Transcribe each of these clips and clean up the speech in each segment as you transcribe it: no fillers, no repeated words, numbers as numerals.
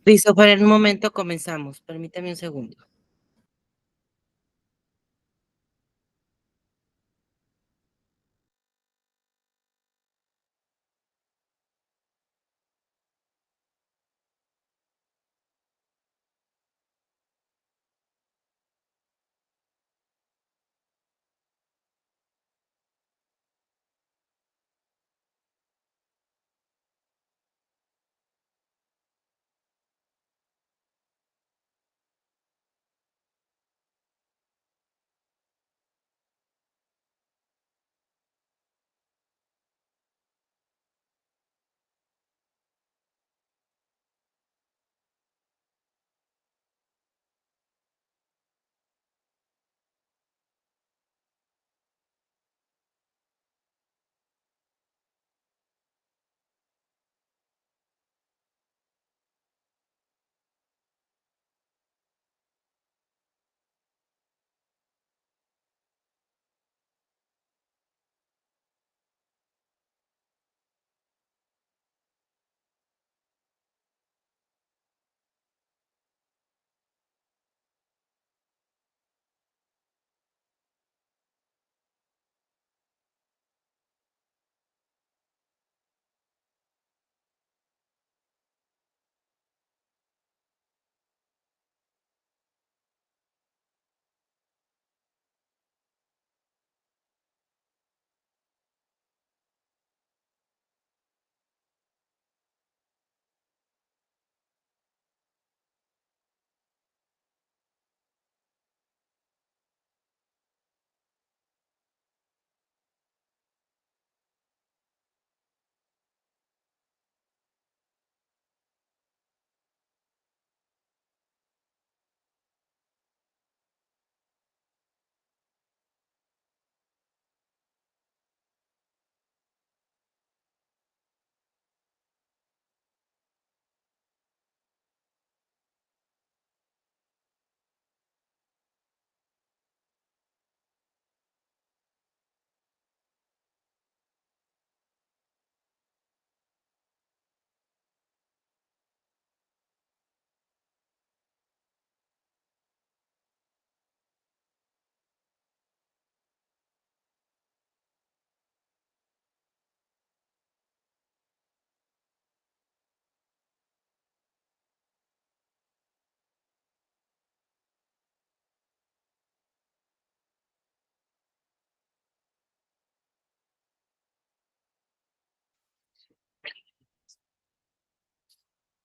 Christopher, en un momento comenzamos. Permítame un segundo.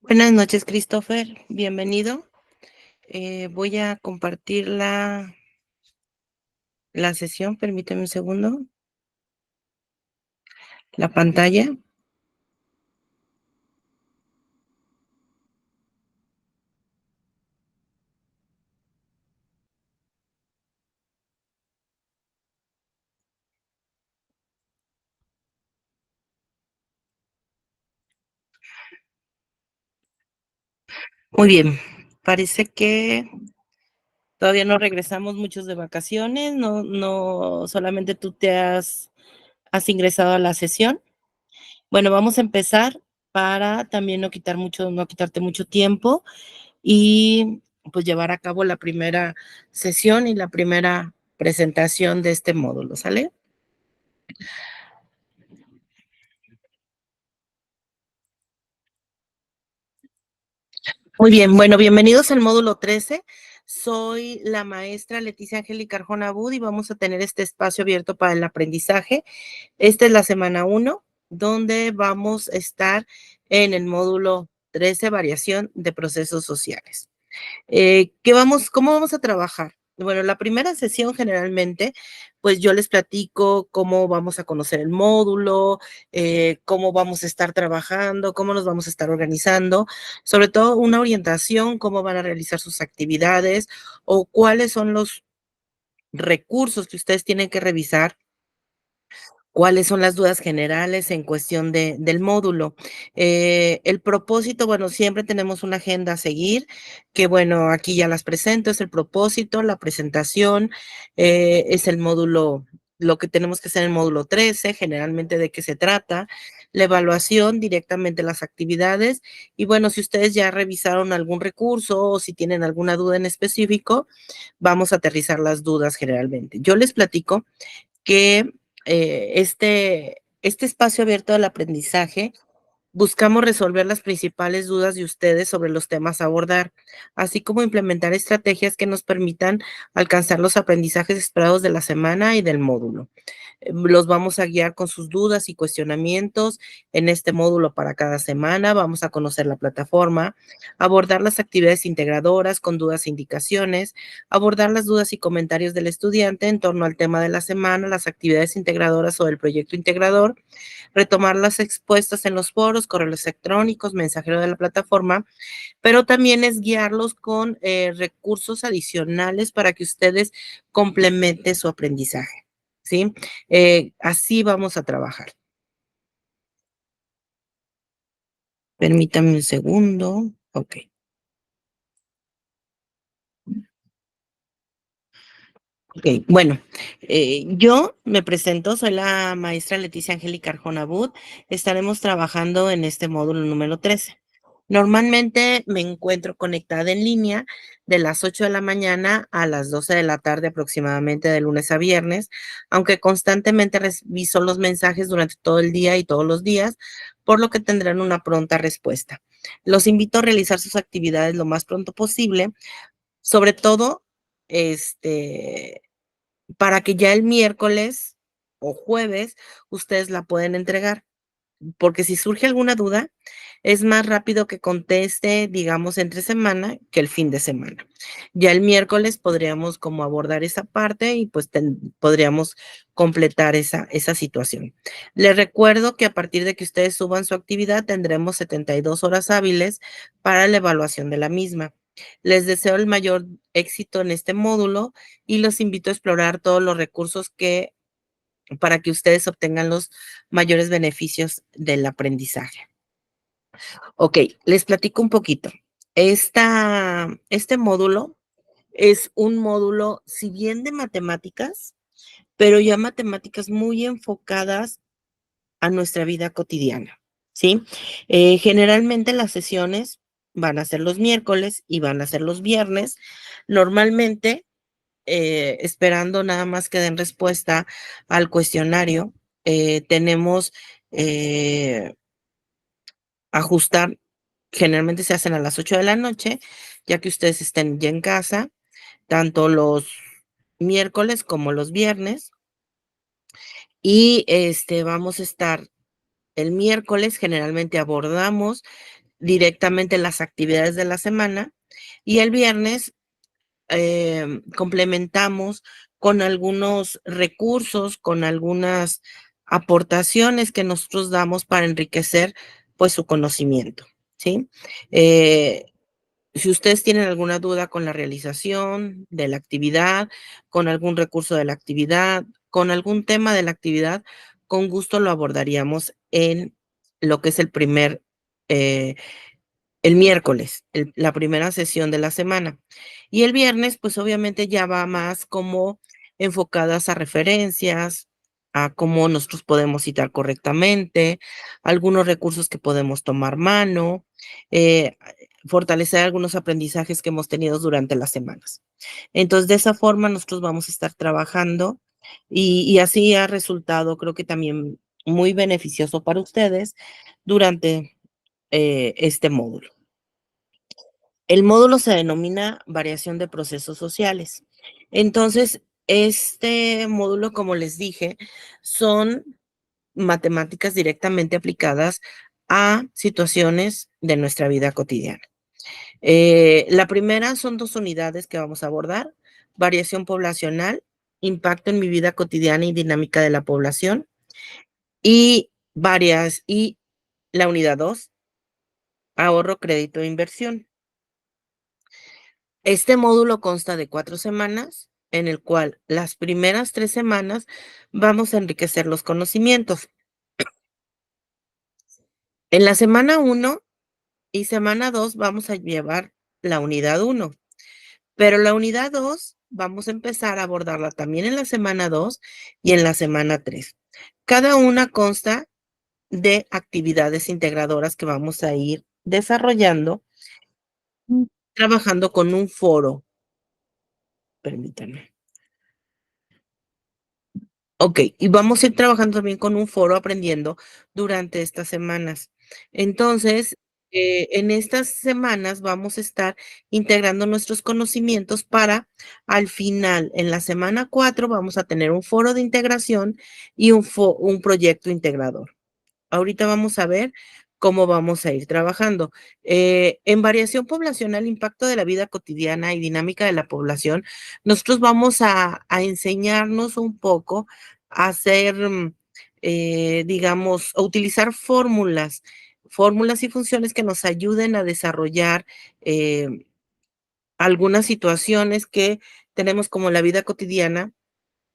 Buenas noches, Christopher. Bienvenido. Voy a compartir la sesión. Permíteme un segundo. La pantalla. Muy bien. Parece que todavía no regresamos muchos de vacaciones. No, solamente tú has ingresado a la sesión. Bueno, vamos a empezar para también no quitarte mucho tiempo y pues llevar a cabo la primera sesión y la primera presentación de este módulo, ¿sale? Muy bien, bueno, bienvenidos al módulo 13. Soy la maestra Leticia Angélica Arjona Bud y vamos a tener este espacio abierto para el aprendizaje. Esta es la semana 1, donde vamos a estar en el módulo 13, variación de procesos sociales. ¿Cómo vamos a trabajar? Bueno, la primera sesión generalmente, pues yo les platico cómo vamos a conocer el módulo, cómo vamos a estar trabajando, cómo nos vamos a estar organizando, sobre todo una orientación, cómo van a realizar sus actividades o cuáles son los recursos que ustedes tienen que revisar ¿Cuáles son las dudas generales en cuestión del módulo? El propósito, bueno, siempre tenemos una agenda a seguir, que bueno, aquí ya las presento, es el propósito, la presentación, es el módulo, lo que tenemos que hacer en el módulo 13, generalmente de qué se trata, la evaluación, directamente las actividades, y bueno, si ustedes ya revisaron algún recurso o si tienen alguna duda en específico, vamos a aterrizar las dudas generalmente. Yo les platico que este espacio abierto al aprendizaje, buscamos resolver las principales dudas de ustedes sobre los temas a abordar, así como implementar estrategias que nos permitan alcanzar los aprendizajes esperados de la semana y del módulo. Los vamos a guiar con sus dudas y cuestionamientos en este módulo para cada semana. Vamos a conocer la plataforma, abordar las actividades integradoras con dudas e indicaciones, abordar las dudas y comentarios del estudiante en torno al tema de la semana, las actividades integradoras o el proyecto integrador, retomar las expuestas en los foros, correos electrónicos, mensajero de la plataforma, pero también es guiarlos con recursos adicionales para que ustedes complementen su aprendizaje. ¿Sí? Así vamos a trabajar. Permítame un segundo. Ok. Ok, bueno, yo me presento, soy la maestra Leticia Angélica Arjona Bud. Estaremos trabajando en este módulo número 13. Normalmente me encuentro conectada en línea de las 8 de la mañana a las 12 de la tarde aproximadamente de lunes a viernes, aunque constantemente reviso los mensajes durante todo el día y todos los días, por lo que tendrán una pronta respuesta. Los invito a realizar sus actividades lo más pronto posible, sobre todo, este, para que ya el miércoles o jueves ustedes la pueden entregar, porque si surge alguna duda, es más rápido que conteste, digamos, entre semana que el fin de semana. Ya el miércoles podríamos como abordar esa parte y pues podríamos completar esa situación. Les recuerdo que a partir de que ustedes suban su actividad, tendremos 72 horas hábiles para la evaluación de la misma. Les deseo el mayor éxito en este módulo y los invito a explorar todos los recursos para que ustedes obtengan los mayores beneficios del aprendizaje. Ok, les platico un poquito. Este módulo es un módulo, si bien de matemáticas, pero ya matemáticas muy enfocadas a nuestra vida cotidiana, ¿sí? Generalmente las sesiones van a ser los miércoles y van a ser los viernes. Normalmente, esperando nada más que den respuesta al cuestionario, tenemos ajustar, generalmente se hacen a las 8 de la noche, ya que ustedes estén ya en casa, tanto los miércoles como los viernes. Y vamos a estar el miércoles, generalmente abordamos directamente las actividades de la semana y el viernes complementamos con algunos recursos, con algunas aportaciones que nosotros damos para enriquecer pues su conocimiento, ¿sí? Eh, si ustedes tienen alguna duda con la realización de la actividad, con algún recurso de la actividad, con algún tema de la actividad, con gusto lo abordaríamos en lo que es eh, el miércoles, la primera sesión de la semana. Y el viernes, pues obviamente ya va más como enfocadas a referencias, a cómo nosotros podemos citar correctamente, algunos recursos que podemos tomar mano, eh, fortalecer algunos aprendizajes que hemos tenido durante las semanas. Entonces, de esa forma nosotros vamos a estar trabajando y así ha resultado, creo que también muy beneficioso para ustedes durante este módulo. El módulo se denomina variación de procesos sociales. Entonces, este módulo, como les dije, son matemáticas directamente aplicadas a situaciones de nuestra vida cotidiana. La primera son 2 unidades que vamos a abordar: variación poblacional, impacto en mi vida cotidiana y dinámica de la población, y la unidad 2, ahorro, crédito e inversión. Este módulo consta de 4 semanas en el cual las primeras 3 semanas vamos a enriquecer los conocimientos. En la semana 1 y semana 2 vamos a llevar la unidad 1, pero la unidad 2 vamos a empezar a abordarla también en la semana 2 y en la semana 3. Cada una consta de actividades integradoras que vamos a ir desarrollando, trabajando con un foro. Permítanme. Y vamos a ir trabajando también con un foro aprendiendo durante estas semanas. Entonces, en estas semanas vamos a estar integrando nuestros conocimientos para al final, en la semana 4, vamos a tener un foro de integración y un proyecto integrador. Ahorita vamos a ver cómo vamos a ir trabajando. En variación poblacional, impacto de la vida cotidiana y dinámica de la población, nosotros vamos a enseñarnos un poco a hacer, digamos, a utilizar fórmulas y funciones que nos ayuden a desarrollar algunas situaciones que tenemos como la vida cotidiana,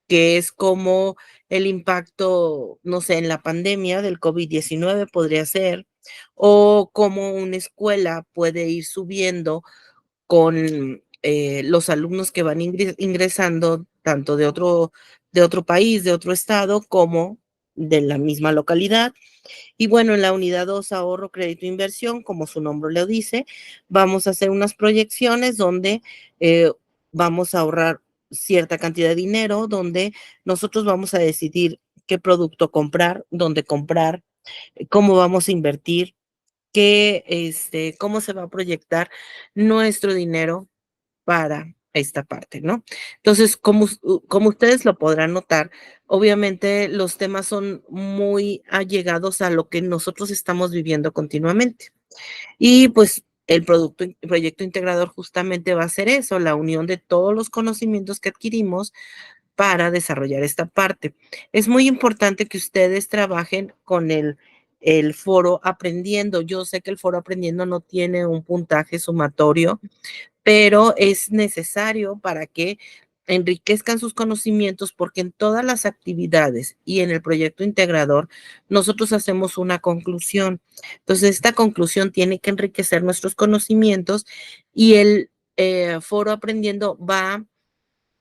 que es como el impacto, no sé, en la pandemia del COVID-19 podría ser, o cómo una escuela puede ir subiendo con los alumnos que van ingresando tanto de otro país, de otro estado, como de la misma localidad. Y bueno, en la unidad 2, ahorro, crédito, inversión, como su nombre lo dice, vamos a hacer unas proyecciones donde vamos a ahorrar cierta cantidad de dinero, donde nosotros vamos a decidir qué producto comprar, dónde comprar, cómo vamos a invertir, cómo se va a proyectar nuestro dinero para esta parte, ¿no? Entonces, como ustedes lo podrán notar, obviamente los temas son muy allegados a lo que nosotros estamos viviendo continuamente. Y pues el proyecto integrador justamente va a ser eso, la unión de todos los conocimientos que adquirimos para desarrollar esta parte. Es muy importante que ustedes trabajen con el foro aprendiendo. Yo sé que el foro aprendiendo no tiene un puntaje sumatorio, pero es necesario para que enriquezcan sus conocimientos, porque en todas las actividades y en el proyecto integrador nosotros hacemos una conclusión. Entonces, esta conclusión tiene que enriquecer nuestros conocimientos y el foro aprendiendo va a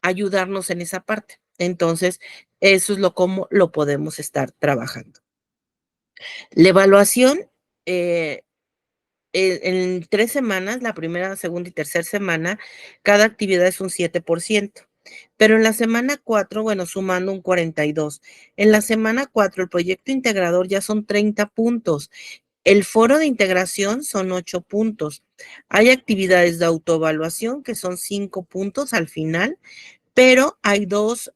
ayudarnos en esa parte. Entonces, eso es cómo lo podemos estar trabajando. La evaluación, eh, en 3 semanas, la primera, segunda y tercera semana, cada actividad es un 7%, pero en la semana 4, bueno, sumando un 42. En la semana 4, el proyecto integrador ya son 30 puntos. El foro de integración son 8 puntos. Hay actividades de autoevaluación que son 5 puntos al final, pero hay 2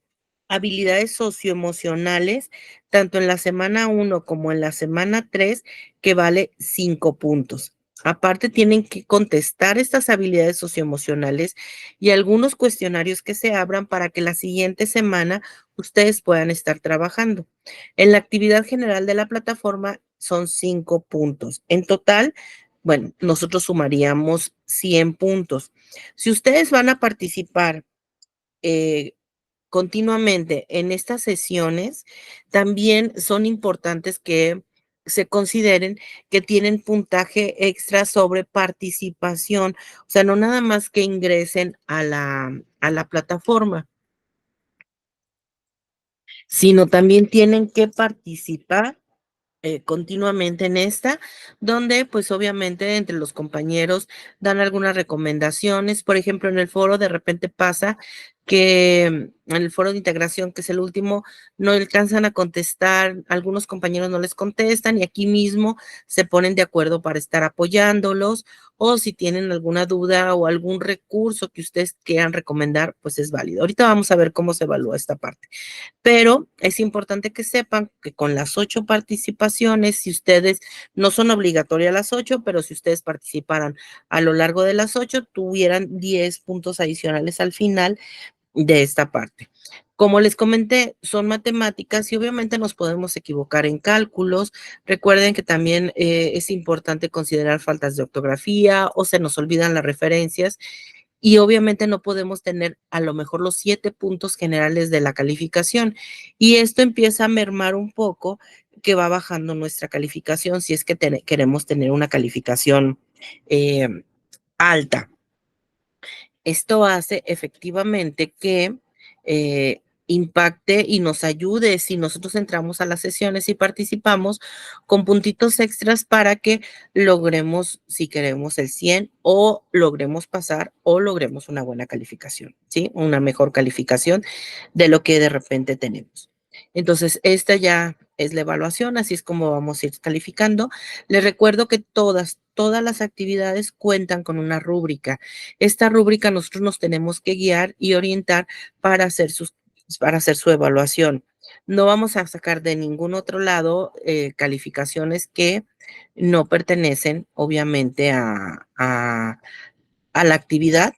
habilidades socioemocionales, tanto en la semana 1 como en la semana 3, que vale 5 puntos. Aparte, tienen que contestar estas habilidades socioemocionales y algunos cuestionarios que se abran para que la siguiente semana ustedes puedan estar trabajando. En la actividad general de la plataforma son 5 puntos. En total, bueno, nosotros sumaríamos 100 puntos. Si ustedes van a participar eh, continuamente en estas sesiones, también son importantes que se consideren que tienen puntaje extra sobre participación, o sea, no nada más que ingresen a la plataforma, sino también tienen que participar continuamente en esta, donde pues obviamente entre los compañeros dan algunas recomendaciones. Por ejemplo, en el foro de repente pasa que en el foro de integración, que es el último, no alcanzan a contestar, algunos compañeros no les contestan y aquí mismo se ponen de acuerdo para estar apoyándolos, o si tienen alguna duda o algún recurso que ustedes quieran recomendar, pues es válido. Ahorita vamos a ver cómo se evalúa esta parte. Pero es importante que sepan que con las 8 participaciones, si ustedes no son obligatorias las 8, pero si ustedes participaran a lo largo de las 8, tuvieran 10 puntos adicionales al final de esta parte. Como les comenté, son matemáticas y obviamente nos podemos equivocar en cálculos. Recuerden que también es importante considerar faltas de ortografía o se nos olvidan las referencias y obviamente no podemos tener a lo mejor los 7 puntos generales de la calificación. Y esto empieza a mermar un poco, que va bajando nuestra calificación si es que queremos tener una calificación eh, alta. Esto hace efectivamente que impacte y nos ayude si nosotros entramos a las sesiones y participamos con puntitos extras para que logremos, si queremos el 100 o logremos pasar o logremos una buena calificación, ¿sí? Una mejor calificación de lo que de repente tenemos. Entonces, esta ya es la evaluación, así es como vamos a ir calificando. Les recuerdo que todas las actividades cuentan con una rúbrica. Esta rúbrica nosotros nos tenemos que guiar y orientar para hacer su evaluación. No vamos a sacar de ningún otro lado calificaciones que no pertenecen, obviamente, a la actividad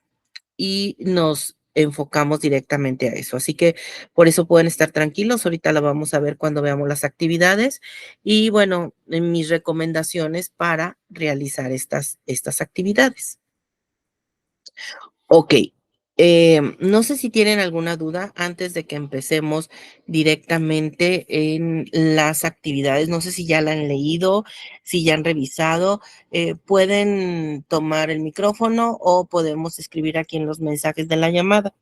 y nos enfocamos directamente a eso. Así que por eso pueden estar tranquilos. Ahorita la vamos a ver cuando veamos las actividades y bueno, mis recomendaciones para realizar estas actividades. Ok. No sé si tienen alguna duda antes de que empecemos directamente en las actividades. No sé si ya la han leído, si ya han revisado. Pueden tomar el micrófono o podemos escribir aquí en los mensajes de la llamada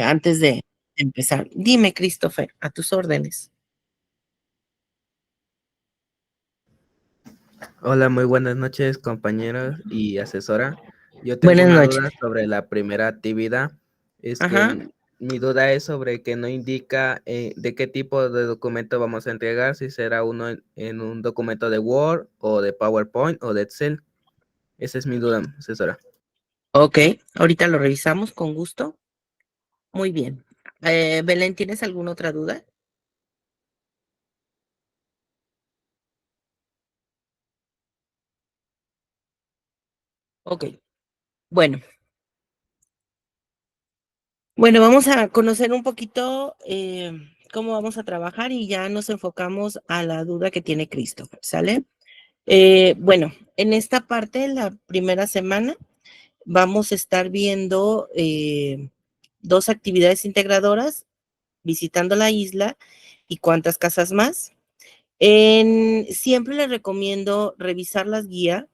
antes de empezar. Dime, Christopher, a tus órdenes. Hola, muy buenas noches, compañeros y asesora. Yo tengo Buenas una noches. duda sobre la primera actividad. Es que Ajá. mi duda es sobre que no indica de qué tipo de documento vamos a entregar, si será uno en un documento de Word o de PowerPoint o de Excel. Esa es mi duda, asesora. Ok, ahorita lo revisamos con gusto. Muy bien. Belén, ¿tienes alguna otra duda? Ok, bueno. Bueno, vamos a conocer un poquito cómo vamos a trabajar y ya nos enfocamos a la duda que tiene Christopher, ¿sale? Bueno, en esta parte, la primera semana, vamos a estar viendo 2 actividades integradoras, visitando la isla y cuántas casas más. Siempre les recomiendo revisar las guías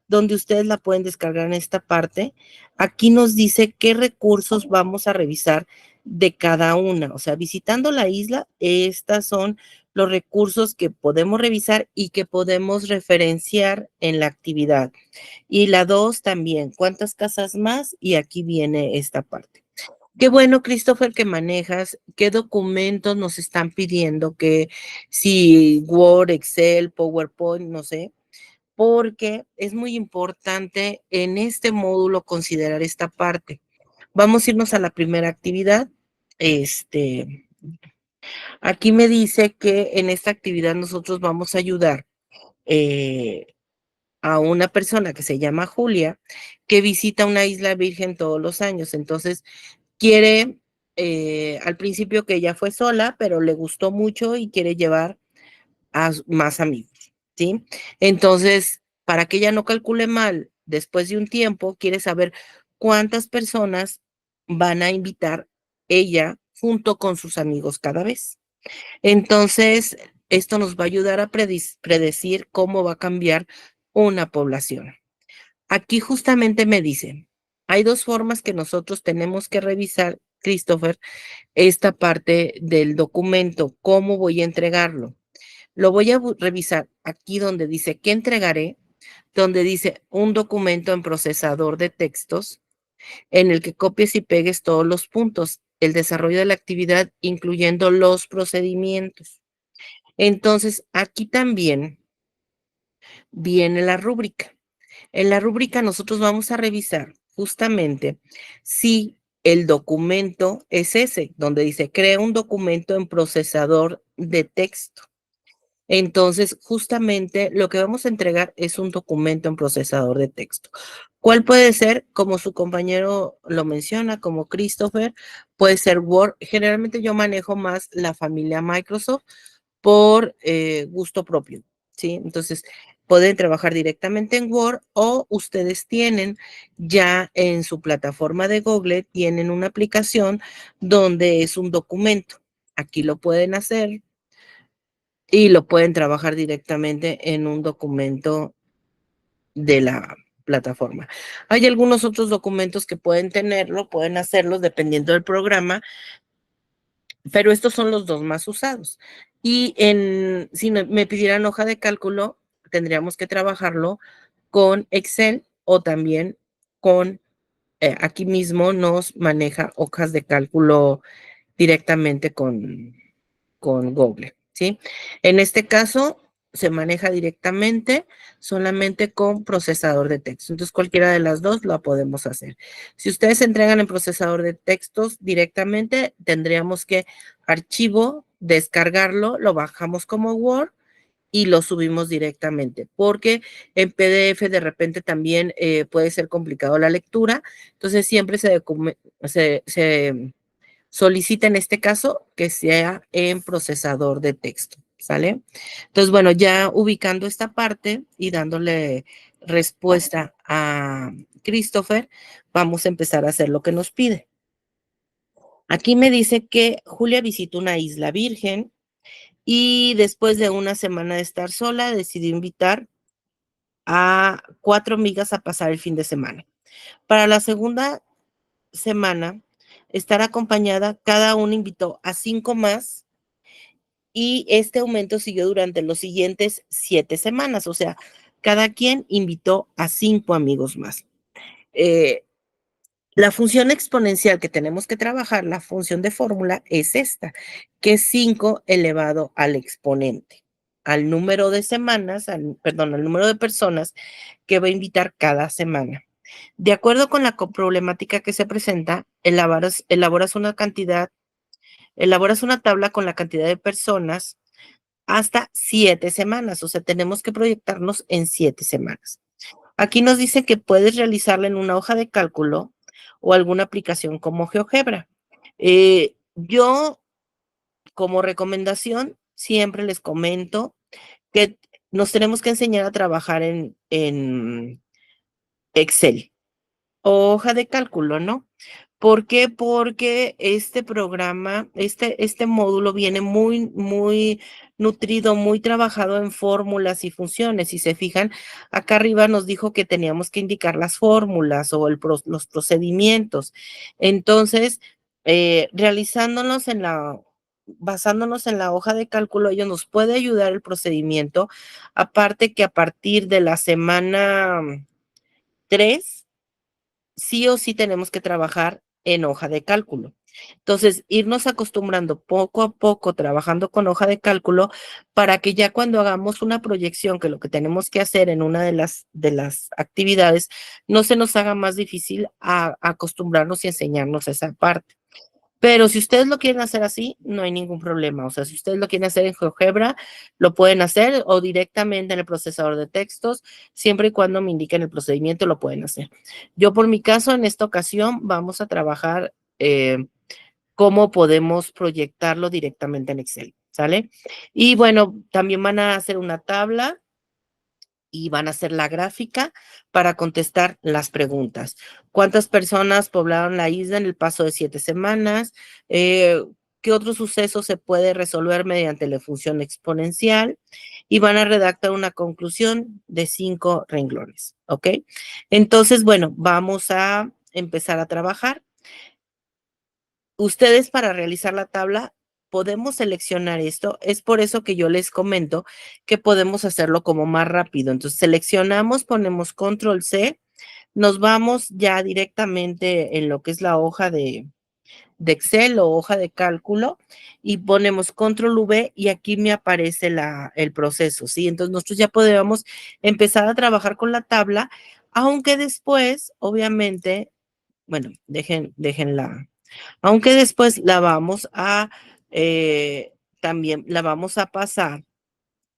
donde ustedes la pueden descargar en esta parte. Aquí nos dice qué recursos vamos a revisar de cada una. O sea, visitando la isla, estas son los recursos que podemos revisar y que podemos referenciar en la actividad. Y la 2 también, ¿cuántas casas más? Y aquí viene esta parte. Qué bueno, Christopher, que manejas, qué documentos nos están pidiendo, que si Word, Excel, PowerPoint, no sé, porque es muy importante en este módulo considerar esta parte. Vamos a irnos a la primera actividad. Aquí me dice que en esta actividad nosotros vamos a ayudar eh, a una persona que se llama Julia, que visita una isla virgen todos los años. Entonces, quiere, al principio que ella fue sola, pero le gustó mucho y quiere llevar a más amigos, ¿sí? Entonces, para que ella no calcule mal, después de un tiempo, quiere saber cuántas personas van a invitar ella junto con sus amigos cada vez. Entonces, esto nos va a ayudar a predecir cómo va a cambiar una población. Aquí justamente me dice, hay 2 formas que nosotros tenemos que revisar, Christopher, esta parte del documento, cómo voy a entregarlo. Lo voy a revisar aquí donde dice que entregaré, donde dice un documento en procesador de textos en el que copies y pegues todos los puntos, el desarrollo de la actividad, incluyendo los procedimientos. Entonces, aquí también viene la rúbrica. En la rúbrica nosotros vamos a revisar justamente si el documento es ese, donde dice crea un documento en procesador de texto. Entonces, justamente lo que vamos a entregar es un documento en procesador de texto. ¿Cuál puede ser? Como su compañero lo menciona, como Christopher, puede ser Word. Generalmente yo manejo más la familia Microsoft por gusto propio, ¿sí? Entonces, pueden trabajar directamente en Word o ustedes tienen ya en su plataforma de Google, tienen una aplicación donde es un documento. Aquí lo pueden hacer y lo pueden trabajar directamente en un documento de la plataforma. Hay algunos otros documentos que pueden tenerlo, pueden hacerlos dependiendo del programa, pero estos son los dos más usados. Y si me pidieran hoja de cálculo, tendríamos que trabajarlo con Excel o también con, aquí mismo nos maneja hojas de cálculo directamente con Google, ¿sí? En este caso, se maneja directamente solamente con procesador de texto. Entonces, cualquiera de las dos la podemos hacer. Si ustedes se entregan en procesador de textos directamente, tendríamos que archivo, descargarlo, lo bajamos como Word y lo subimos directamente, porque en PDF de repente también puede ser complicado la lectura, entonces siempre se solicita en este caso que sea en procesador de texto, ¿sale? Entonces, bueno, ya ubicando esta parte y dándole respuesta a Christopher, vamos a empezar a hacer lo que nos pide. Aquí me dice que Julia visitó una isla virgen y después de una semana de estar sola, decidió invitar a 4 amigas a pasar el fin de semana. Para la segunda semana, estar acompañada, cada una invitó a 5 más y este aumento siguió durante los siguientes 7 semanas, o sea, cada quien invitó a 5 amigos más. La función exponencial que tenemos que trabajar, la función de fórmula, es esta, que es 5 elevado al exponente, al número de semanas, al número de personas que va a invitar cada semana. De acuerdo con la problemática que se presenta, elaboras una tabla con la cantidad de personas hasta 7 semanas, o sea, tenemos que proyectarnos en 7 semanas. Aquí nos dice que puedes realizarla en una hoja de cálculo o alguna aplicación como GeoGebra. Yo, como recomendación, siempre les comento que nos tenemos que enseñar a trabajar en Excel o hoja de cálculo, ¿no? ¿Por qué? Porque este programa, este módulo viene muy nutrido, muy trabajado en fórmulas y funciones. Si se fijan, acá arriba nos dijo que teníamos que indicar las fórmulas o los procedimientos. Entonces, basándonos en la hoja de cálculo, ellos nos puede ayudar el procedimiento. Aparte que a partir de la semana 3 sí o sí tenemos que trabajar en hoja de cálculo. Entonces, irnos acostumbrando poco a poco, trabajando con hoja de cálculo, para que ya cuando hagamos una proyección, que lo que tenemos que hacer en una de las actividades, no se nos haga más difícil a acostumbrarnos y enseñarnos esa parte. Pero si ustedes lo quieren hacer así, no hay ningún problema. O sea, si ustedes lo quieren hacer en GeoGebra, lo pueden hacer o directamente en el procesador de textos, siempre y cuando me indiquen el procedimiento, lo pueden hacer. Yo, por mi caso, en esta ocasión, vamos a trabajar cómo podemos proyectarlo directamente en Excel, ¿sale? Y bueno, también van a hacer una tabla y van a hacer la gráfica para contestar las preguntas. ¿Cuántas personas poblaron la isla en el paso de 7 semanas? ¿Qué otro suceso se puede resolver mediante la función exponencial? Y van a redactar una conclusión de 5 renglones, ¿ok? Entonces, bueno, vamos a empezar a trabajar. Ustedes, para realizar la tabla, podemos seleccionar esto. Es por eso que yo les comento que podemos hacerlo como más rápido. Entonces, seleccionamos, ponemos control C, nos vamos ya directamente en lo que es la hoja de Excel o hoja de cálculo y ponemos control V y aquí me aparece el proceso, ¿sí? Entonces, nosotros ya podemos empezar a trabajar con la tabla, aunque después, obviamente, bueno, déjenla, aunque después también la vamos a pasar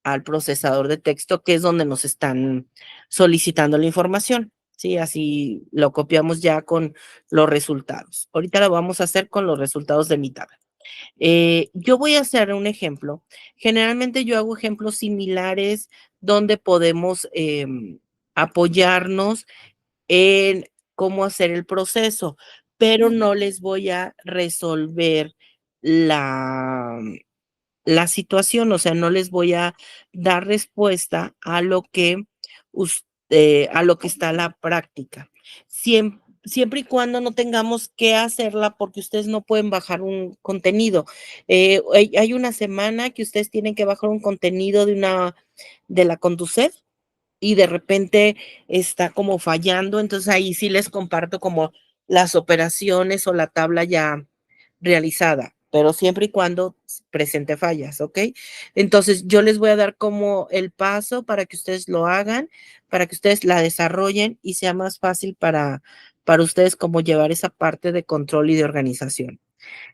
al procesador de texto, que es donde nos están solicitando la información, ¿sí? Así lo copiamos ya con los resultados. Ahorita lo vamos a hacer con los resultados de mi tabla. Yo voy a hacer un ejemplo. Generalmente yo hago ejemplos similares donde podemos apoyarnos en cómo hacer el proceso, pero no les voy a resolver la, la situación, o sea, no les voy a dar respuesta a lo que, a lo que está la práctica. Siempre y cuando no tengamos que hacerla porque ustedes no pueden bajar un contenido. Hay una semana que ustedes tienen que bajar un contenido de la Conducef y de repente está como fallando, entonces ahí sí les comparto como las operaciones o la tabla ya realizada, pero siempre y cuando presente fallas, ¿ok? Entonces yo les voy a dar como el paso para que ustedes lo hagan, para que ustedes la desarrollen y sea más fácil para ustedes como llevar esa parte de control y de organización.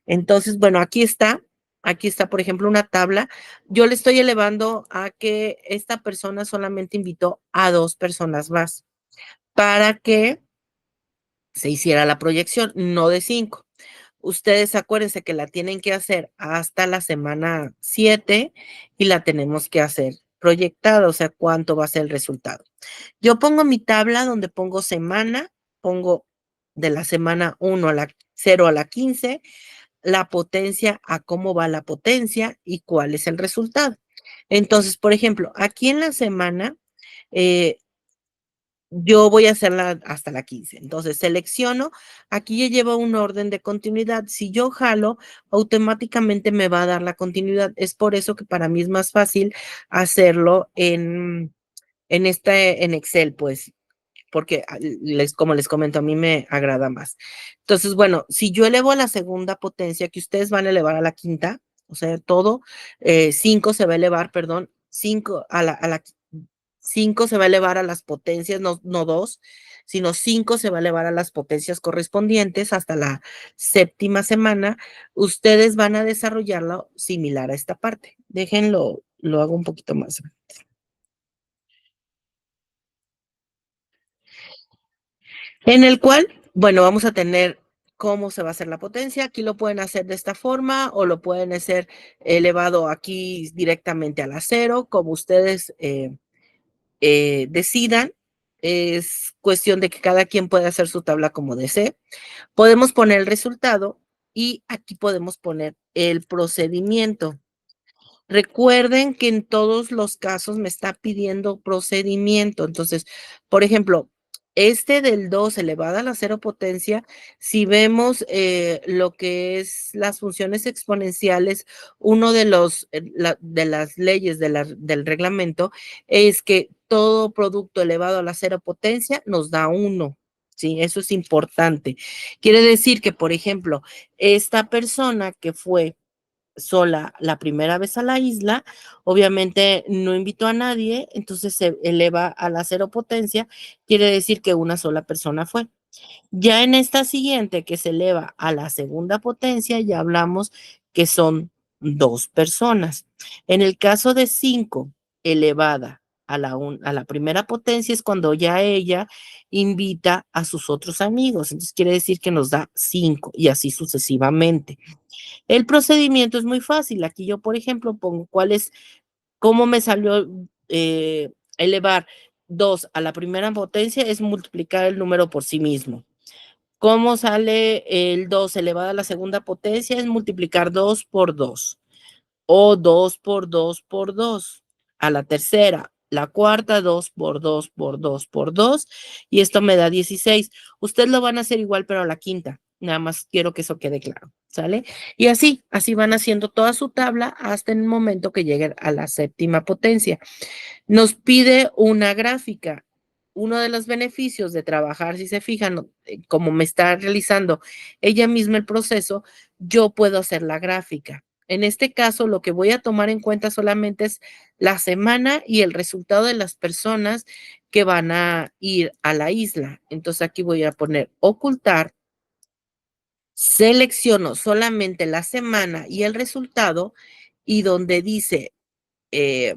Entonces, bueno, aquí está, por ejemplo, una tabla. Yo le estoy elevando a que esta persona solamente invitó a 2 personas más para que se hiciera la proyección, no de 5. Ustedes acuérdense que la tienen que hacer hasta la semana 7 y la tenemos que hacer proyectada, o sea, cuánto va a ser el resultado. Yo pongo mi tabla donde pongo semana, pongo de la semana 1 a la 0 a la 15 la potencia a cómo va la potencia y cuál es el resultado. Entonces, por ejemplo, aquí en la semana, eh, yo voy a hacerla hasta la 15. Entonces, selecciono, aquí ya lleva un orden de continuidad. Si yo jalo, automáticamente me va a dar la continuidad. Es por eso que para mí es más fácil hacerlo en Excel, pues porque como les comento, a mí me agrada más. Entonces, bueno, si yo elevo a la segunda potencia, que ustedes van a elevar a la quinta, o sea, todo, 5 se va a elevar, perdón, 5 a la 5 se va a elevar a las potencias, no 2, sino 5 se va a elevar a las potencias correspondientes hasta la séptima semana. Ustedes van a desarrollarlo similar a esta parte. Déjenlo, lo hago un poquito más. En el cual, bueno, vamos a tener cómo se va a hacer la potencia. Aquí lo pueden hacer de esta forma o lo pueden hacer elevado aquí directamente a la cero, como ustedes decidan. Es cuestión de que cada quien pueda hacer su tabla como desee. Podemos poner el resultado y aquí podemos poner el procedimiento. Recuerden que en todos los casos me está pidiendo procedimiento. Entonces, por ejemplo, este del 2 elevado a la cero potencia, si vemos lo que es las funciones exponenciales, uno de de las leyes del reglamento es que todo producto elevado a la cero potencia nos da 1. Sí, eso es importante. Quiere decir que, por ejemplo, esta persona que fue sola la primera vez a la isla, obviamente no invitó a nadie, entonces se eleva a la cero potencia, quiere decir que una sola persona fue. Ya en esta siguiente que se eleva a la segunda potencia, ya hablamos que son 2 personas. En el caso de 5 elevada a la primera potencia es cuando ya ella invita a sus otros amigos, entonces quiere decir que nos da 5 y así sucesivamente. El procedimiento es muy fácil. Aquí yo, por ejemplo, pongo cómo me salió elevar 2 a la primera potencia, es multiplicar el número por sí mismo. ¿Cómo sale el 2 elevado a la segunda potencia? Es multiplicar 2 por 2 o 2 por 2 por 2. A la tercera, la cuarta, 2 por 2 por 2 por 2 y esto me da 16. Ustedes lo van a hacer igual, pero a la quinta. Nada más quiero que eso quede claro, ¿sale? Y así van haciendo toda su tabla hasta el momento que lleguen a la séptima potencia. Nos pide una gráfica. Uno de los beneficios de trabajar, si se fijan, como me está realizando ella misma el proceso, yo puedo hacer la gráfica. En este caso, lo que voy a tomar en cuenta solamente es la semana y el resultado de las personas que van a ir a la isla. Entonces aquí voy a poner ocultar, selecciono solamente la semana y el resultado y donde dice eh,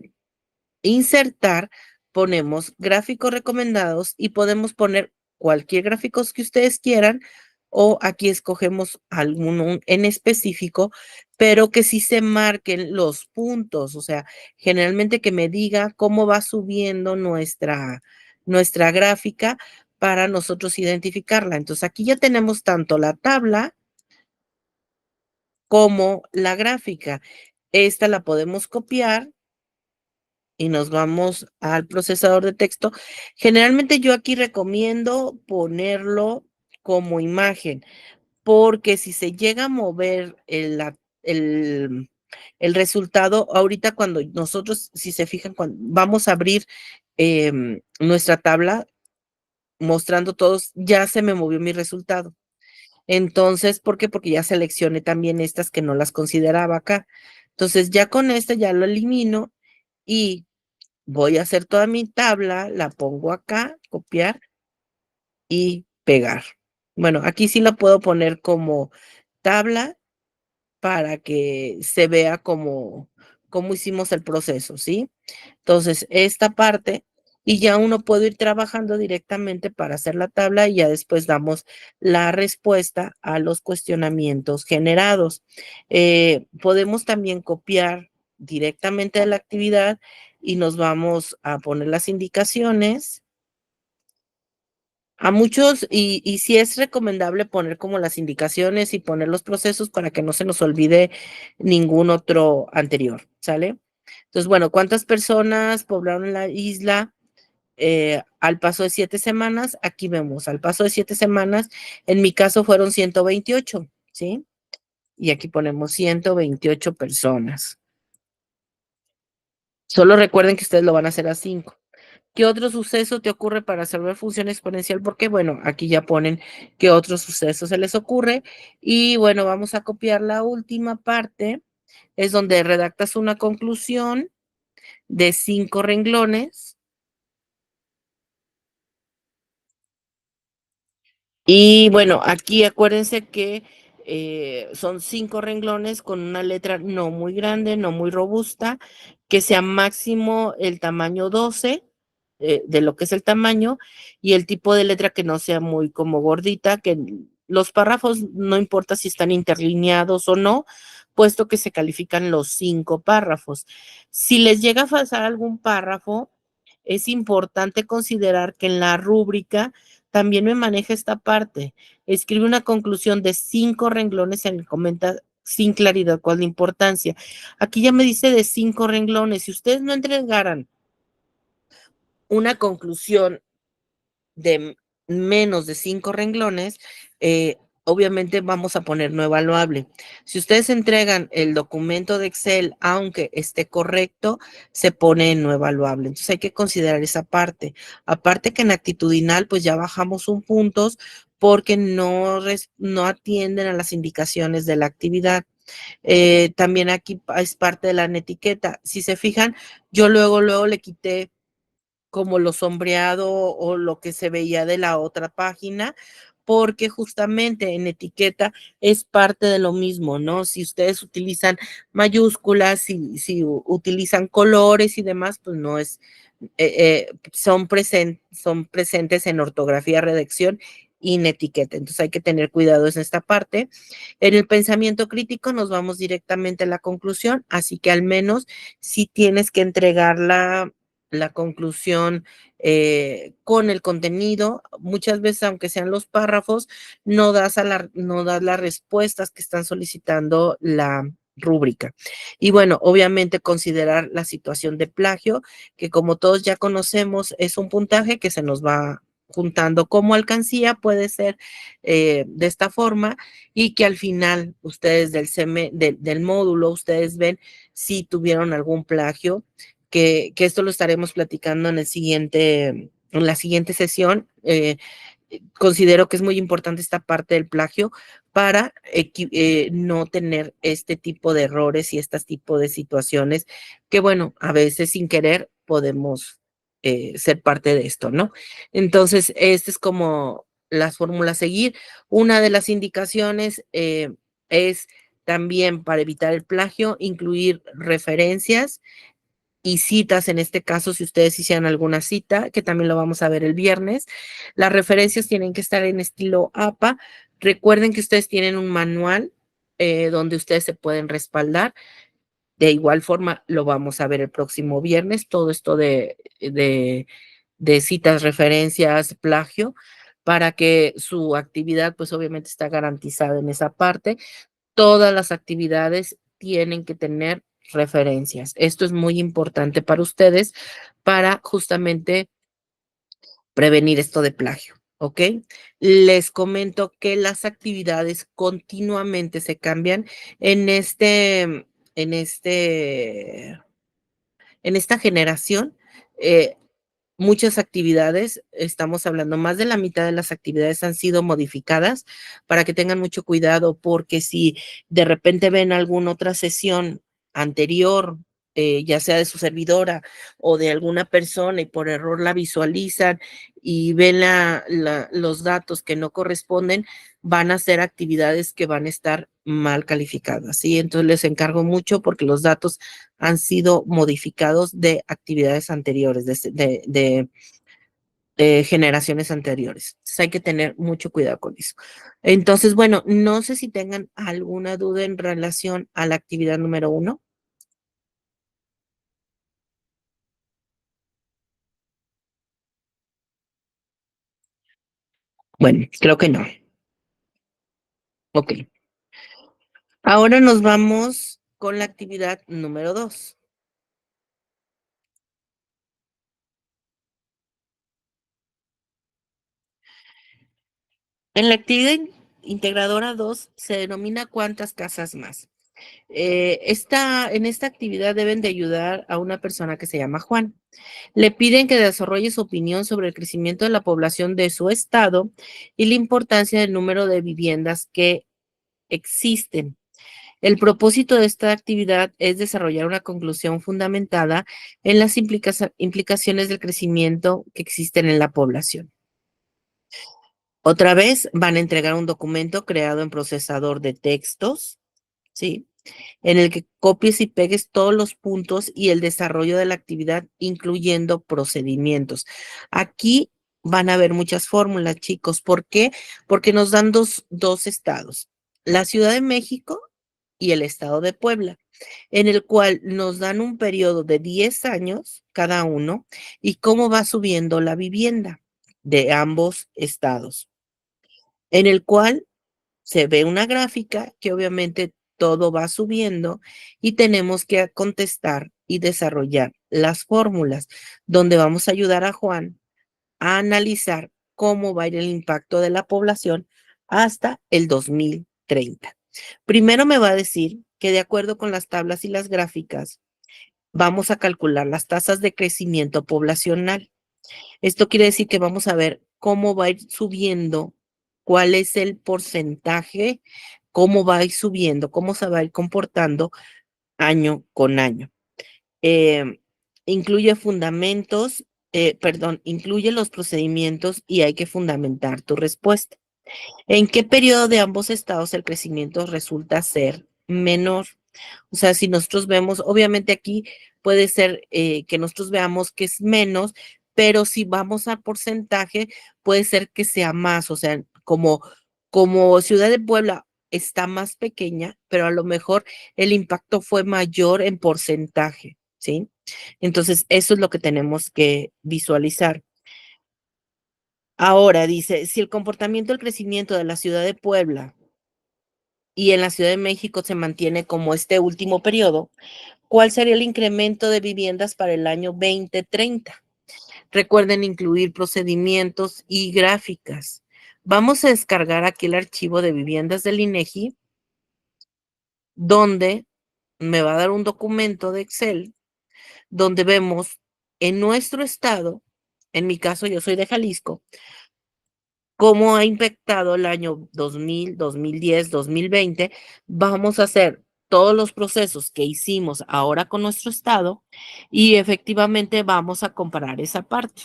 insertar, ponemos gráficos recomendados y podemos poner cualquier gráficos que ustedes quieran o aquí escogemos alguno en específico, pero que sí se marquen los puntos, o sea, generalmente que me diga cómo va subiendo nuestra gráfica para nosotros identificarla. Entonces, aquí ya tenemos tanto la tabla como la gráfica. Esta la podemos copiar y nos vamos al procesador de texto. Generalmente yo aquí recomiendo ponerlo como imagen, porque si se llega a mover el, el resultado, ahorita cuando nosotros, si se fijan, cuando vamos a abrir nuestra tabla mostrando todos, ya se me movió mi resultado. Entonces, ¿por qué? Porque ya seleccioné también estas que no las consideraba acá. Entonces, ya con esta ya lo elimino y voy a hacer toda mi tabla, la pongo acá, copiar y pegar. Bueno, aquí sí la puedo poner como tabla para que se vea cómo hicimos el proceso, ¿sí? Entonces, esta parte, y ya uno puede ir trabajando directamente para hacer la tabla y ya después damos la respuesta a los cuestionamientos generados. Podemos también copiar directamente de la actividad y nos vamos a poner las indicaciones. A muchos, y sí es recomendable poner como las indicaciones y poner los procesos para que no se nos olvide ningún otro anterior, ¿sale? Entonces, bueno, ¿cuántas personas poblaron la isla al paso de 7 semanas? Aquí vemos, al paso de 7 semanas, en mi caso fueron 128, ¿sí? Y aquí ponemos 128 personas. Solo recuerden que ustedes lo van a hacer a 5. ¿Qué otro suceso te ocurre para resolver función exponencial? Porque, bueno, aquí ya ponen qué otro suceso se les ocurre. Y bueno, vamos a copiar la última parte. Es donde redactas una conclusión de 5 renglones. Y bueno, aquí acuérdense que son 5 renglones con una letra no muy grande, no muy robusta, que sea máximo el tamaño 12 de lo que es el tamaño y el tipo de letra que no sea muy como gordita, que los párrafos no importa si están interlineados o no, puesto que se califican los 5 párrafos. Si les llega a faltar algún párrafo, es importante considerar que en la rúbrica también me maneja esta parte. Escribe una conclusión de 5 renglones y comenta sin claridad cuál es la importancia. Aquí ya me dice de 5 renglones. Si ustedes no entregaran una conclusión de menos de 5 renglones, obviamente vamos a poner no evaluable. Si ustedes entregan el documento de Excel, aunque esté correcto, se pone en no evaluable. Entonces hay que considerar esa parte. Aparte que en actitudinal, pues ya bajamos un puntos porque no atienden a las indicaciones de la actividad. También aquí es parte de la etiqueta. Si se fijan, yo luego le quité como lo sombreado o lo que se veía de la otra página, porque justamente en etiqueta es parte de lo mismo, ¿no? Si ustedes utilizan mayúsculas, si utilizan colores y demás, pues no es, son presentes en ortografía, redacción y en etiqueta. Entonces hay que tener cuidado en esta parte. En el pensamiento crítico nos vamos directamente a la conclusión, así que al menos si tienes que entregar la conclusión con el contenido. Muchas veces, aunque sean los párrafos, no das las respuestas que están solicitando la rúbrica. Y bueno, obviamente considerar la situación de plagio, que como todos ya conocemos, es un puntaje que se nos va juntando como alcancía, puede ser de esta forma, y que al final ustedes del módulo, ustedes ven si tuvieron algún plagio, que esto lo estaremos platicando en la siguiente sesión. Considero que es muy importante esta parte del plagio para no tener este tipo de errores y este tipo de situaciones que, bueno, a veces sin querer podemos ser parte de esto, ¿no? Entonces, este es como las fórmulas a seguir. Una de las indicaciones es también para evitar el plagio, incluir referencias y citas, en este caso, si ustedes hicieran alguna cita, que también lo vamos a ver el viernes. Las referencias tienen que estar en estilo APA. Recuerden que ustedes tienen un manual donde ustedes se pueden respaldar. De igual forma, lo vamos a ver el próximo viernes, todo esto de citas, referencias, plagio, para que su actividad, pues obviamente está garantizada en esa parte. Todas las actividades tienen que tener referencias. Esto es muy importante para ustedes para justamente prevenir esto de plagio, ¿ok? Les comento que las actividades continuamente se cambian en en este, en esta generación. eh, Muchas actividades, estamos hablando, más de la mitad de las actividades han sido modificadas para que tengan mucho cuidado, porque si de repente ven alguna otra sesión anterior, ya sea de su servidora o de alguna persona y por error la visualizan y ven los datos que no corresponden, van a ser actividades que van a estar mal calificadas, ¿sí? Entonces les encargo mucho porque los datos han sido modificados de actividades anteriores, de generaciones anteriores. Entonces hay que tener mucho cuidado con eso. Entonces, bueno, no sé si tengan alguna duda en relación a la actividad número 1. Bueno, creo que no. Ok. Ahora nos vamos con la actividad número 2. En la actividad integradora 2 se denomina cuántas casas más. En esta actividad deben de ayudar a una persona que se llama Juan. Le piden que desarrolle su opinión sobre el crecimiento de la población de su estado y la importancia del número de viviendas que existen. El propósito de esta actividad es desarrollar una conclusión fundamentada en las implicaciones del crecimiento que existen en la población. Otra vez van a entregar un documento creado en procesador de textos, ¿sí? En el que copies y pegues todos los puntos y el desarrollo de la actividad, incluyendo procedimientos. Aquí van a haber muchas fórmulas, chicos. ¿Por qué? Porque nos dan dos estados, la Ciudad de México y el estado de Puebla, en el cual nos dan un periodo de 10 años cada uno y cómo va subiendo la vivienda de ambos estados, en el cual se ve una gráfica que obviamente todo va subiendo y tenemos que contestar y desarrollar las fórmulas donde vamos a ayudar a Juan a analizar cómo va a ir el impacto de la población hasta el 2030. Primero me va a decir que de acuerdo con las tablas y las gráficas, vamos a calcular las tasas de crecimiento poblacional. Esto quiere decir que vamos a ver cómo va a ir subiendo, cuál es el porcentaje, cómo va a ir subiendo, cómo se va a ir comportando año con año. Eh, Incluye fundamentos, perdón, incluye los procedimientos y hay que fundamentar tu respuesta. ¿En qué periodo de ambos estados el crecimiento resulta ser menor? O sea, si nosotros vemos, obviamente aquí puede ser que nosotros veamos que es menos, pero si vamos a porcentaje, puede ser que sea más. O sea, como Ciudad de Puebla está más pequeña, pero a lo mejor el impacto fue mayor en porcentaje, ¿sí? Entonces, eso es lo que tenemos que visualizar. Ahora dice, si el comportamiento del crecimiento de la Ciudad de Puebla y en la Ciudad de México se mantiene como este último periodo, ¿cuál sería el incremento de viviendas para el año 2030? Recuerden incluir procedimientos y gráficas. Vamos a descargar aquí el archivo de viviendas del INEGI, donde me va a dar un documento de Excel, donde vemos en nuestro estado, en mi caso yo soy de Jalisco, cómo ha impactado el año 2000, 2010, 2020. Vamos a hacer todos los procesos que hicimos ahora con nuestro estado y efectivamente vamos a comparar esa parte.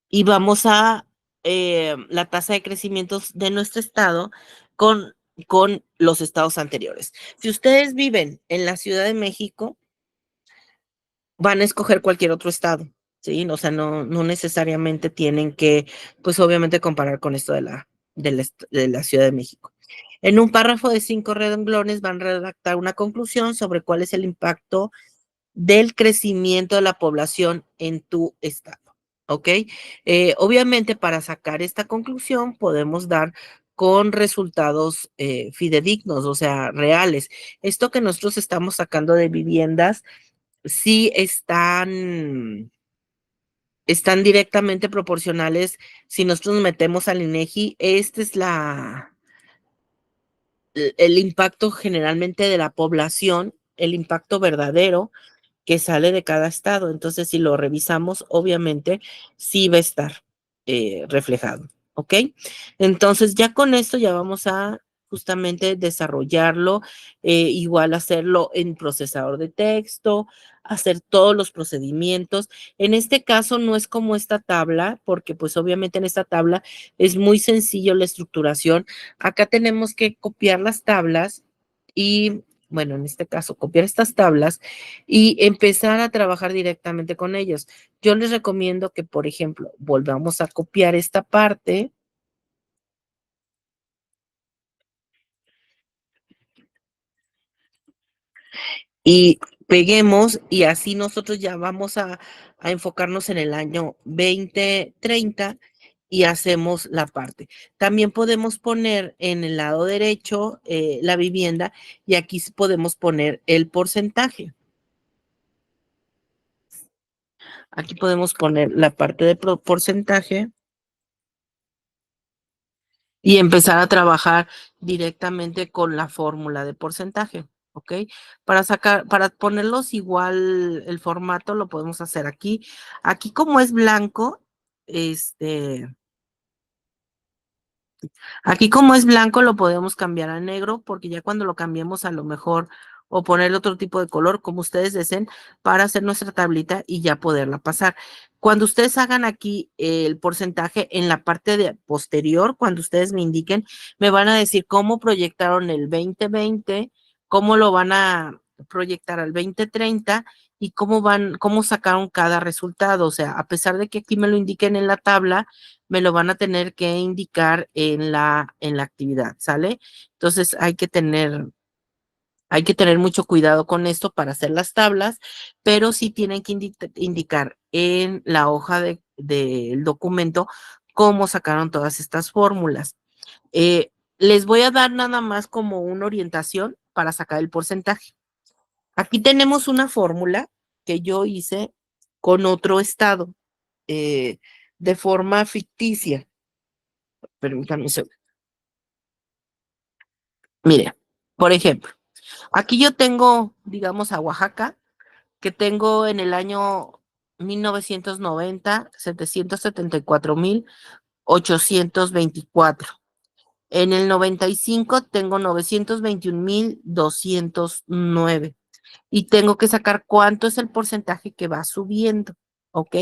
Y vamos a la tasa de crecimiento de nuestro estado con con los estados anteriores. Si ustedes viven en la Ciudad de México, van a escoger cualquier otro estado, ¿sí? O sea, no necesariamente tienen que, pues obviamente comparar con esto de la Ciudad de México. En un párrafo de 5 renglones van a redactar una conclusión sobre cuál es el impacto del crecimiento de la población en tu estado, ¿ok? Obviamente para sacar esta conclusión podemos dar con resultados fidedignos, o sea, reales. Esto que nosotros estamos sacando de viviendas sí están directamente proporcionales. Si nosotros nos metemos al INEGI, este es el impacto generalmente de la población, el impacto verdadero que sale de cada estado. Entonces, si lo revisamos, obviamente sí va a estar reflejado, ¿ok? Entonces, ya con esto ya vamos a justamente desarrollarlo, igual hacerlo en procesador de texto, hacer todos los procedimientos. En este caso no es como esta tabla, porque pues obviamente en esta tabla es muy sencillo la estructuración. Acá tenemos que copiar las tablas y, bueno, en este caso, copiar estas tablas y empezar a trabajar directamente con ellos. Yo les recomiendo que, por ejemplo, volvamos a copiar esta parte y peguemos y así nosotros ya vamos a enfocarnos en el año 2030 y hacemos la parte. También podemos poner en el lado derecho la vivienda y aquí podemos poner el porcentaje. Aquí podemos poner la parte de porcentaje y empezar a trabajar directamente con la fórmula de porcentaje, ¿ok? Para ponerlos igual el formato lo podemos hacer aquí. Aquí como es blanco, este, aquí como es blanco lo podemos cambiar a negro porque ya cuando lo cambiemos a lo mejor o ponerle otro tipo de color como ustedes deseen para hacer nuestra tablita y ya poderla pasar. Cuando ustedes hagan aquí el porcentaje en la parte de posterior, cuando ustedes me indiquen, me van a decir cómo proyectaron el 2020, cómo lo van a proyectar al 2030 y cómo sacaron cada resultado. O sea, a pesar de que aquí me lo indiquen en la tabla, me lo van a tener que indicar en la actividad, ¿sale? Entonces hay que tener mucho cuidado con esto para hacer las tablas, pero sí tienen que indicar en la hoja del documento cómo sacaron todas estas fórmulas. Les voy a dar nada más como una orientación para sacar el porcentaje. Aquí tenemos una fórmula que yo hice con otro estado de forma ficticia. Permítanme un segundo. Mire, por ejemplo, aquí yo tengo, digamos, a Oaxaca, que tengo en el año 1990, 774,824. En el 95 tengo 921,209. Y tengo que sacar cuánto es el porcentaje que va subiendo, ¿ok?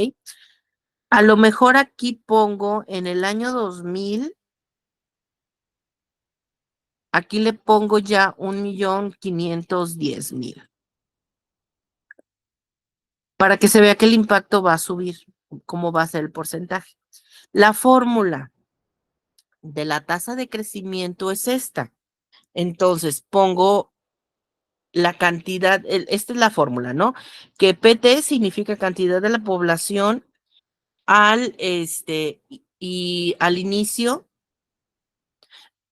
A lo mejor aquí pongo en el año 2000. Aquí le pongo ya 1,510,000 para que se vea que el impacto va a subir, cómo va a ser el porcentaje. La fórmula de la tasa de crecimiento es esta. Entonces pongo la cantidad, esta es la fórmula, ¿no? Que PT significa cantidad de la población y al inicio,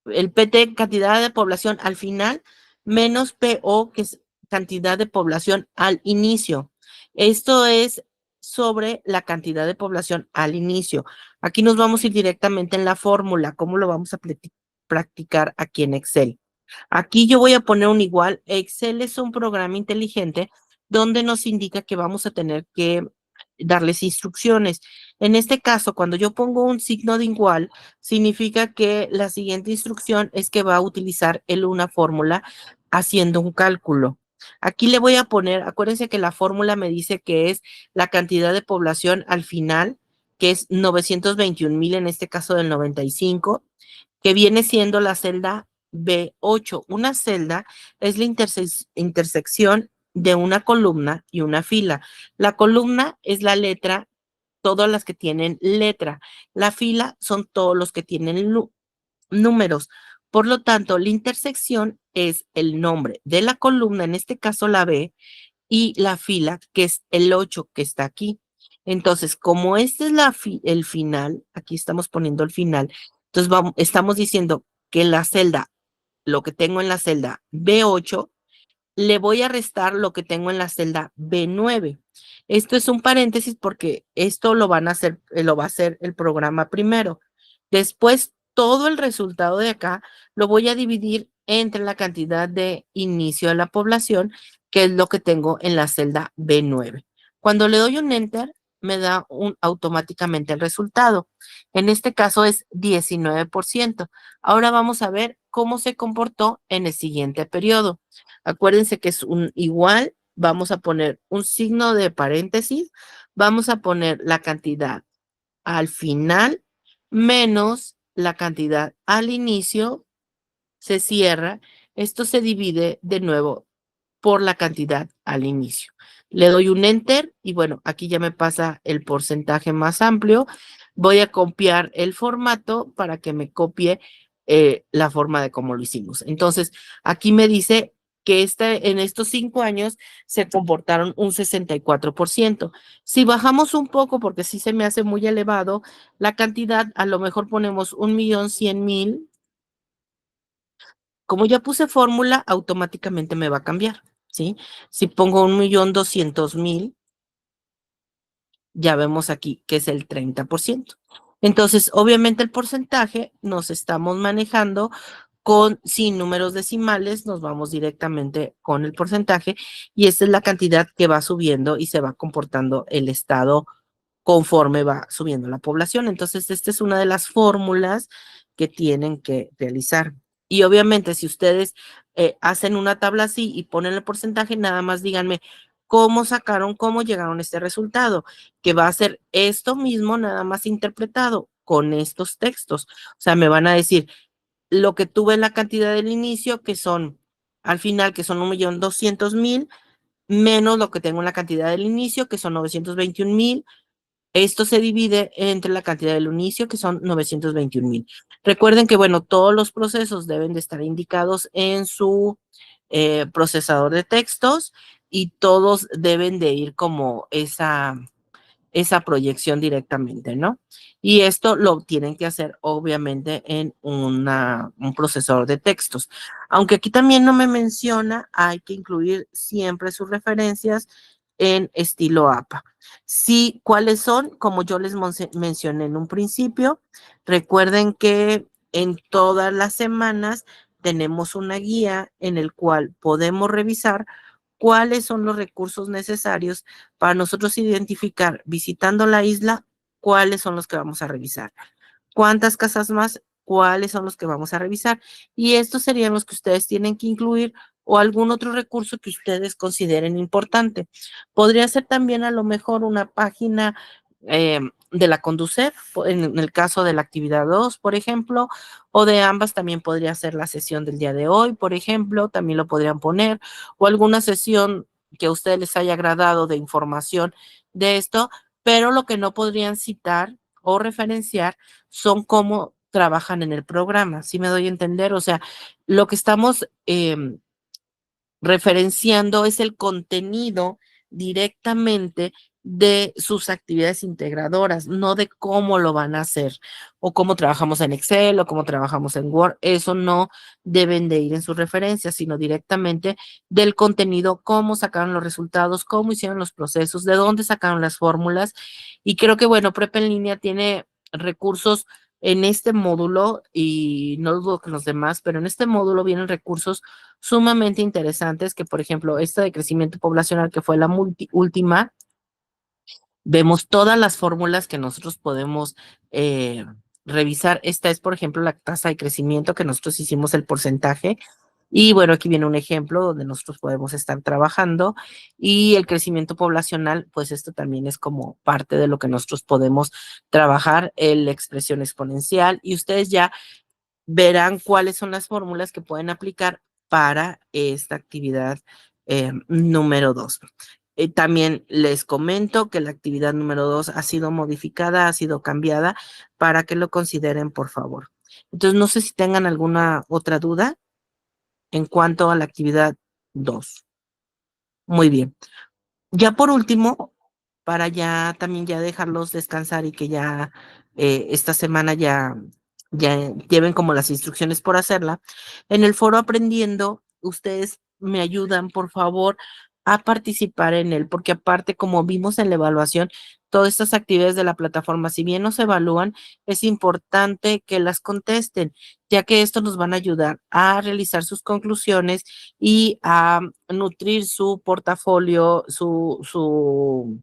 el PT, cantidad de población al final, menos PO, que es cantidad de población al inicio. Esto es sobre la cantidad de población al inicio. Aquí nos vamos a ir directamente en la fórmula, cómo lo vamos a practicar aquí en Excel. Aquí yo voy a poner un igual. Excel es un programa inteligente donde nos indica que vamos a tener que darles instrucciones. En este caso, cuando yo pongo un signo de igual, significa que la siguiente instrucción es que va a utilizar él una fórmula haciendo un cálculo. Aquí le voy a poner, acuérdense que la fórmula me dice que es la cantidad de población al final, que es 921,000 en este caso del 95, que viene siendo la celda B8. Una celda es la intersección de una columna y una fila. La columna es la letra, todas las que tienen letra. La fila son todos los que tienen números. Por lo tanto, la intersección es el nombre de la columna, en este caso la B, y la fila, que es el 8 que está aquí. Entonces, como este es el final, aquí estamos poniendo el final, entonces estamos diciendo que la celda, lo que tengo en la celda B8, le voy a restar lo que tengo en la celda B9. Esto es un paréntesis porque esto lo van a hacer, lo va a hacer el programa primero. Después, todo el resultado de acá lo voy a dividir entre la cantidad de inicio de la población, que es lo que tengo en la celda B9. Cuando le doy un enter, me da automáticamente el resultado. En este caso es 19%. Ahora vamos a ver cómo se comportó en el siguiente periodo. Acuérdense que es un igual, vamos a poner un signo de paréntesis, vamos a poner la cantidad al final menos la cantidad al inicio, se cierra, esto se divide de nuevo por la cantidad al inicio. Le doy un enter y bueno, aquí ya me pasa el porcentaje más amplio. Voy a copiar el formato para que me copie la forma de cómo lo hicimos. Entonces, aquí me dice que en estos 5 años se comportaron un 64%. Si bajamos un poco, porque sí se me hace muy elevado, la cantidad, a lo mejor ponemos 1.100.000. Como ya puse fórmula, automáticamente me va a cambiar, ¿sí? Si pongo 1.200.000, ya vemos aquí que es el 30%. Entonces, obviamente el porcentaje nos estamos manejando sin números decimales, nos vamos directamente con el porcentaje y esta es la cantidad que va subiendo y se va comportando el estado conforme va subiendo la población. Entonces, esta es una de las fórmulas que tienen que realizar. Y obviamente, si ustedes hacen una tabla así y ponen el porcentaje, nada más díganme cómo sacaron, cómo llegaron a este resultado, que va a ser esto mismo, nada más interpretado con estos textos. O sea, me van a decir lo que tuve en la cantidad del inicio, que son al final, que son 1.200.000, menos lo que tengo en la cantidad del inicio, que son 921.000. Esto se divide entre la cantidad del inicio, que son 921.000. Recuerden que, bueno, todos los procesos deben de estar indicados en su procesador de textos y todos deben de ir como esa proyección directamente, ¿no? Y esto lo tienen que hacer obviamente en un procesador de textos. Aunque aquí también no me menciona, hay que incluir siempre sus referencias en estilo APA. Sí, ¿cuáles son? Como yo les mencioné en un principio, recuerden que en todas las semanas tenemos una guía en el cual podemos revisar cuáles son los recursos necesarios para nosotros identificar, visitando la isla, cuáles son los que vamos a revisar. ¿Cuántas casas más? ¿Cuáles son los que vamos a revisar? Y estos serían los que ustedes tienen que incluir o algún otro recurso que ustedes consideren importante. Podría ser también a lo mejor una página de la Conducef, en el caso de la actividad 2, por ejemplo, o de ambas también podría ser la sesión del día de hoy, por ejemplo, también lo podrían poner, o alguna sesión que a ustedes les haya agradado de información de esto, pero lo que no podrían citar o referenciar son cómo trabajan en el programa, ¿sí me doy a entender? O sea, lo que estamos referenciando es el contenido directamente de sus actividades integradoras, no de cómo lo van a hacer o cómo trabajamos en Excel o cómo trabajamos en Word. Eso no deben de ir en sus referencias, sino directamente del contenido, cómo sacaron los resultados, cómo hicieron los procesos, de dónde sacaron las fórmulas. Y creo que, bueno, Prep en línea tiene recursos en este módulo y no dudo que los demás, pero en este módulo vienen recursos sumamente interesantes que, por ejemplo, esta de crecimiento poblacional que fue la última, vemos todas las fórmulas que nosotros podemos revisar. Esta es, por ejemplo, la tasa de crecimiento que nosotros hicimos el porcentaje. Y bueno, aquí viene un ejemplo donde nosotros podemos estar trabajando y el crecimiento poblacional, pues esto también es como parte de lo que nosotros podemos trabajar, la expresión exponencial y ustedes ya verán cuáles son las fórmulas que pueden aplicar para esta actividad número 2. También les comento que la actividad número 2 ha sido modificada, ha sido cambiada para que lo consideren, por favor. Entonces, no sé si tengan alguna otra duda en cuanto a la actividad 2. Muy bien. Ya por último, para ya también ya dejarlos descansar y que ya esta semana ya lleven como las instrucciones por hacerla, en el foro aprendiendo, ustedes me ayudan, por favor, a participar en él, porque aparte, como vimos en la evaluación, todas estas actividades de la plataforma, si bien no se evalúan, es importante que las contesten, ya que esto nos van a ayudar a realizar sus conclusiones y a nutrir su portafolio, su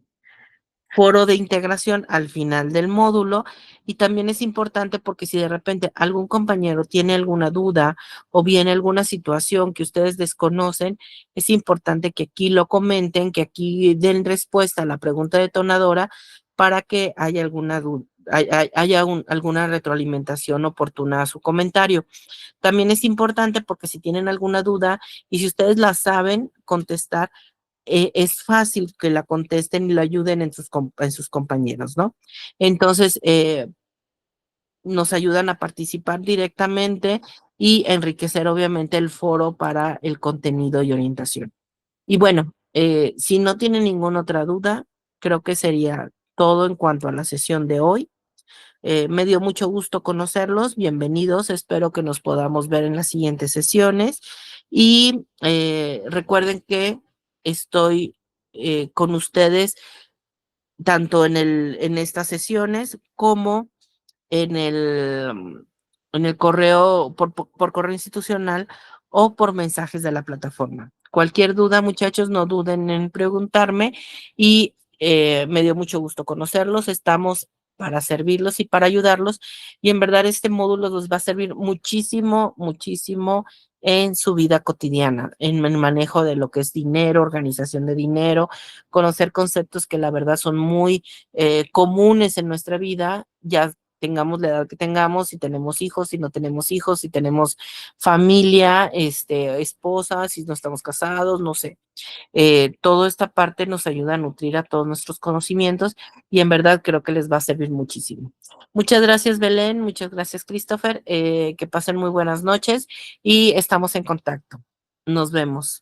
foro de integración al final del módulo. Y también es importante porque si de repente algún compañero tiene alguna duda o viene alguna situación que ustedes desconocen, es importante que aquí lo comenten, que aquí den respuesta a la pregunta detonadora para que haya alguna duda, haya alguna retroalimentación oportuna a su comentario. También es importante porque si tienen alguna duda y si ustedes la saben contestar, es fácil que la contesten y la ayuden en sus compañeros, ¿no? Entonces, nos ayudan a participar directamente y enriquecer obviamente el foro para el contenido y orientación. Y bueno, si no tienen ninguna otra duda, creo que sería todo en cuanto a la sesión de hoy. Me dio mucho gusto conocerlos, bienvenidos, espero que nos podamos ver en las siguientes sesiones y recuerden que estoy con ustedes tanto en estas sesiones como en en el correo, por correo institucional o por mensajes de la plataforma. Cualquier duda, muchachos, no duden en preguntarme y me dio mucho gusto conocerlos. Estamos para servirlos y para ayudarlos. Y en verdad este módulo los va a servir muchísimo, muchísimo en su vida cotidiana, en el manejo de lo que es dinero, organización de dinero, conocer conceptos que la verdad son muy comunes en nuestra vida, ya tengamos la edad que tengamos, si tenemos hijos, si no tenemos hijos, si tenemos familia, esposa, si no estamos casados, no sé. Toda esta parte nos ayuda a nutrir a todos nuestros conocimientos y en verdad creo que les va a servir muchísimo. Muchas gracias, Belén, muchas gracias, Christopher, que pasen muy buenas noches y estamos en contacto. Nos vemos.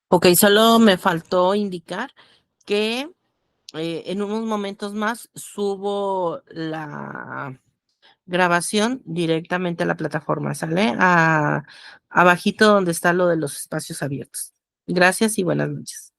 Ok, solo me faltó indicar que en unos momentos más subo la grabación directamente a la plataforma, ¿sale? Abajito donde está lo de los espacios abiertos. Gracias y buenas noches.